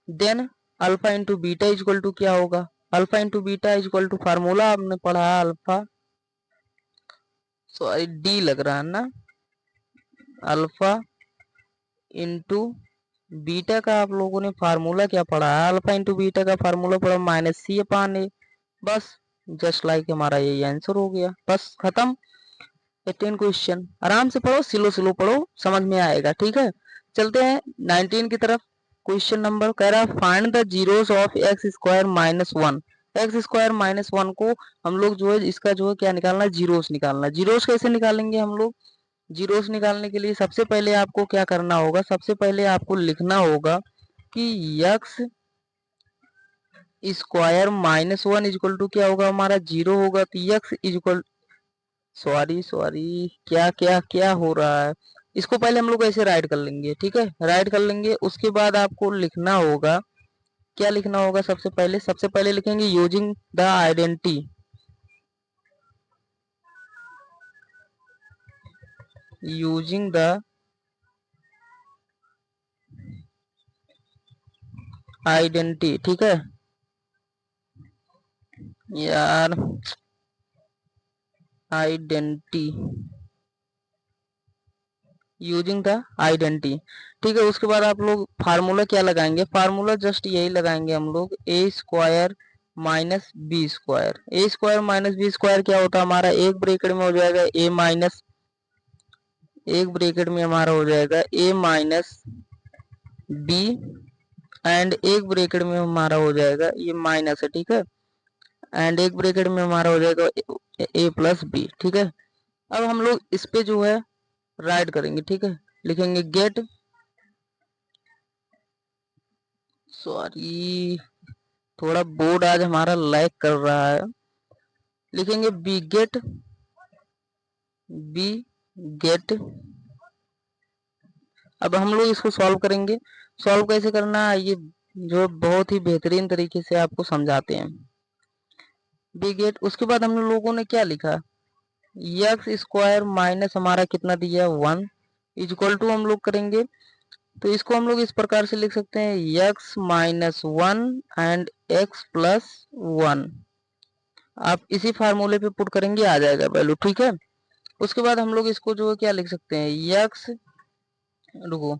A: then alpha into beta is equal to क्या होगा, alpha into beta is equal to formula आपने पढ़ा है अल्फा, सॉरी डी लग रहा है ना, अल्फा इंटू बीटा का आप लोगों ने फार्मूला क्या पढ़ा है, अल्फा इंटू बीटा का फार्मूला पढ़ा माइनस सी अपान ए, बस जस्ट लाइक हमारा यही आंसर हो गया, बस खत्म। 18 क्वेश्चन आराम से पढ़ो, स्लो स्लो पढ़ो, समझ में आएगा। ठीक है, चलते हैं 19 की तरफ। क्वेश्चन नंबर कह रहा है find the zeros of x square minus one x square minus 1 को हम लोग जो है इसका जो है क्या निकालना है, जीरोस निकालना है। जीरोस कैसे निकालेंगे हम लोग? जीरोस निकालने के लिए सबसे पहले आपको क्या करना होगा, सबसे पहले आपको लिखना होगा कि x square minus 1 equal to क्या होगा हमारा, जीरो होगा। तो एक्स इक्वल, सॉरी सॉरी, क्या क्या क्या हो रहा है, इसको पहले हम लोग ऐसे राइट कर लेंगे, ठीक है, राइट कर लेंगे। उसके बाद आपको लिखना होगा, क्या लिखना होगा, सबसे पहले लिखेंगे using the identity, using the identity, ठीक है यार, आइडेंटिटी, यूजिंग द आइडेंटिटी, ठीक है। उसके बाद आप लोग फार्मूला क्या लगाएंगे, फार्मूला जस्ट यही लगाएंगे हम लोग, ए स्क्वायर माइनस बी स्क्वायर। ए स्क्वायर माइनस बी स्क्वायर क्या होता है हमारा, एक ब्रैकेट में हो जाएगा ए माइनस, एक ब्रैकेट में हमारा हो जाएगा ए माइनस बी, एंड एक ब्रैकेट में हमारा हो जाएगा, ये माइनस है, ठीक है, एंड एक ब्रैकेट में हमारा हो जाएगा ए प्लस बी, ठीक है। अब हम लोग इस पे जो है राइट करेंगे, ठीक है, लिखेंगे गेट, सॉरी थोड़ा बोर्ड आज हमारा लैग कर रहा है, लिखेंगे बी गेट, बी गेट। अब हम लोग इसको सॉल्व करेंगे, सॉल्व कैसे करना है ये जो बहुत ही बेहतरीन तरीके से आपको समझाते हैं। बी गेट, उसके बाद हम लोगों ने क्या लिखा, एक्स स्क्वायर माइनस हमारा कितना दिया 1 इक्वल टू, हम लोग करेंगे तो इसको हम लोग इस प्रकार से लिख सकते हैं, x minus 1 and x plus 1, आप इसी फार्मूले पे पुट करेंगे आ जाएगा वैल्यू, ठीक है। उसके बाद हम लोग इसको जो है क्या लिख सकते हैं, एक्स, रुको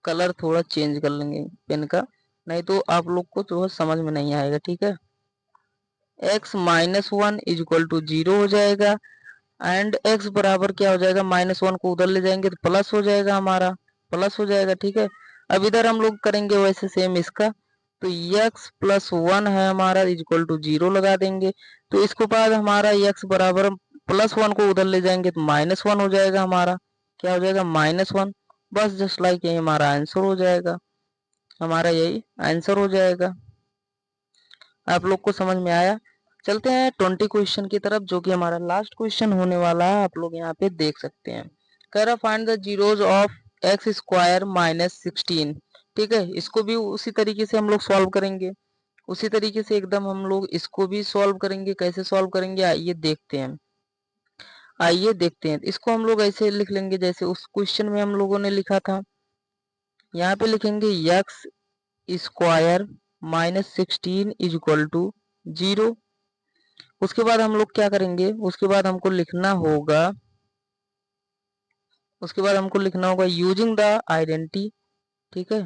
A: कलर थोड़ा चेंज कर लेंगे पेन का, नहीं तो आप लोग को जो है समझ में नहीं आएगा, ठीक है। एक्स माइनस 1 इक्वल टू 0 हो जाएगा, एंड एक्स बराबर क्या हो जाएगा, माइनस 1 को उधर ले जाएंगे तो प्लस हो जाएगा हमारा, प्लस हो जाएगा, ठीक है। अब इधर हम लोग करेंगे वैसे सेम इसका, तो एक्स प्लस 1 है हमारा इक्वल टू 0 लगा देंगे, तो इसके बाद हमारा एक्स बराबर प्लस 1 को उधर ले जाएंगे तो माइनस 1 हो जाएगा हमारा, क्या हो जाएगा, माइनस 1। बस जस्ट लाइक यही हमारा आंसर हो जाएगा, हमारा यही आंसर हो जाएगा। आप लोग को समझ में आया? चलते हैं 20 क्वेश्चन की तरफ, जो कि हमारा लास्ट क्वेश्चन होने वाला है, आप लोग यहाँ पे देख सकते हैं। कह रहा find the zeros of x square minus 16, ठीक है। इसको भी उसी तरीके से हम लोग सॉल्व करेंगे, उसी तरीके से एकदम हम लोग इसको भी सॉल्व करेंगे। कैसे सॉल्व करेंगे आइए देखते हैं, आइए देखते हैं। इसको हम लोग ऐसे लिख लेंगे जैसे उस क्वेश्चन में हम लोगों ने लिखा था, यहाँ पे लिखेंगे x square minus 16 is equal to 0। उसके बाद हम लोग क्या करेंगे, उसके बाद हमको लिखना होगा, उसके बाद हमको लिखना होगा यूजिंग द आइडेंटिटी, ठीक है,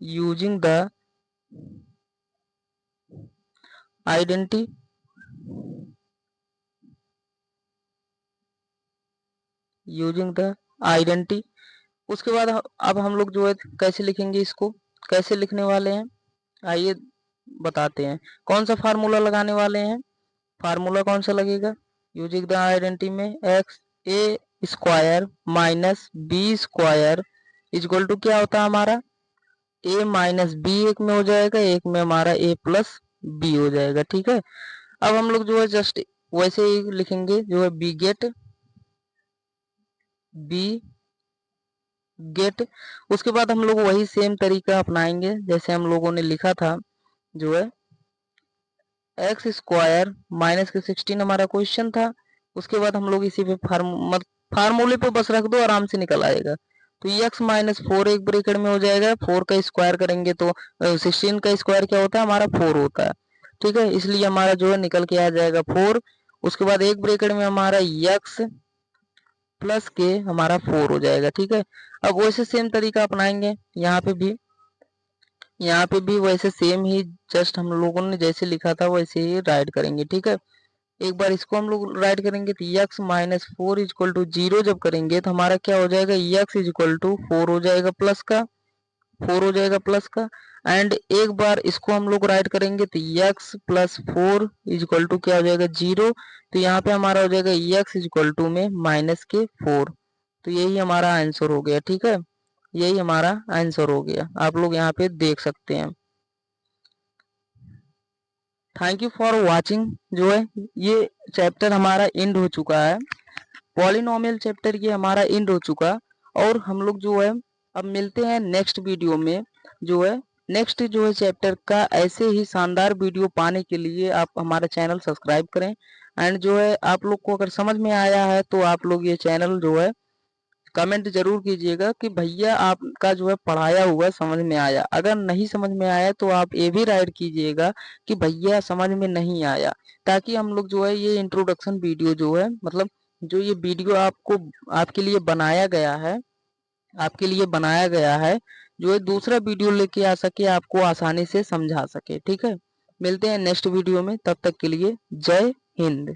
A: using the identity, using the identity. उसके बाद अब हम लोग जो है कैसे लिखेंगे, इसको कैसे लिखने वाले हैं आइए बताते हैं। कौन सा फार्मूला लगाने वाले हैं, फार्मूला कौन सा लगेगा, यूजिंग द आइडेंटिटी में x a square minus B square equal to क्या होता है हमारा, ए माइनस बी, एक में हो जाएगा, एक में हमारा ए प्लस बी हो जाएगा, ठीक है। अब हम लोग जो है जस्ट वैसे ही लिखेंगे जो है बी गेट, बी गेट। उसके बाद हम लोग वही सेम तरीका अपनाएंगे जैसे हम लोगों ने लिखा था, जो है एक्स स्क्वायर माइनस के 16 हमारा क्वेश्चन था। उसके बाद हम लोग इसी पे फार्मूले पे बस रख दो, आराम से निकल आएगा। तो एक्स माइनस 4 एक ब्रैकेट में हो जाएगा, 4 का स्क्वायर करेंगे तो 16 का स्क्वायर क्या होता है हमारा 4 होता है, ठीक है, इसलिए हमारा जो है निकल के आ जाएगा 4। उसके बाद एक ब्रैकेट में हमारा एक्स प्लस के हमारा 4 हो जाएगा, ठीक है। अब वैसे सेम तरीका अपनाएंगे यहाँ पे भी, यहाँ पे भी वैसे सेम ही जस्ट हम लोगों ने जैसे लिखा था वैसे ही राइट करेंगे, ठीक है। एक बार इसको हम लोग राइट करेंगे तो एक्स माइनस 4 इक्वल टू 0 जब करेंगे तो हमारा क्या हो जाएगा, एक्स इक्वल टू 4 हो जाएगा प्लस का, 4 हो जाएगा प्लस का, एंड एक बार इसको हम लोग राइट करेंगे तो x प्लस 4 इजक्वल टू क्या हो जाएगा 0। तो यहाँ पे हमारा हो जाएगा x इजक्वल टू में माइनस के 4। तो यही हमारा आंसर हो गया। ठीक है, यही हमारा आंसर हो गया, आप लोग यहाँ पे देख सकते हैं। Thank you for watching. जो है ये चैप्टर हमारा एंड हो चुका है, पॉलिनोमियल चैप्टर ये हमारा एंड हो चुका। और हम लोग जो है अब मिलते हैं नेक्स्ट वीडियो में। जो है नेक्स्ट जो है चैप्टर का ऐसे ही शानदार वीडियो पाने के लिए आप हमारा चैनल सब्सक्राइब करें। एंड जो है आप लोग को अगर समझ में आया है तो आप लोग ये चैनल जो है कमेंट जरूर कीजिएगा कि भैया आपका जो है पढ़ाया हुआ समझ में आया। अगर नहीं समझ में आया तो आप ये भी राइट कीजिएगा कि भैया समझ में नहीं आया, ताकि हम लोग जो है ये इंट्रोडक्शन वीडियो जो है मतलब जो ये वीडियो आपको आपके लिए बनाया गया है, आपके लिए बनाया गया है, जो है दूसरा वीडियो लेके आ सके, आपको आसानी से समझा सके। ठीक है, मिलते हैं नेक्स्ट वीडियो में, तब तक के लिए जय हिंद।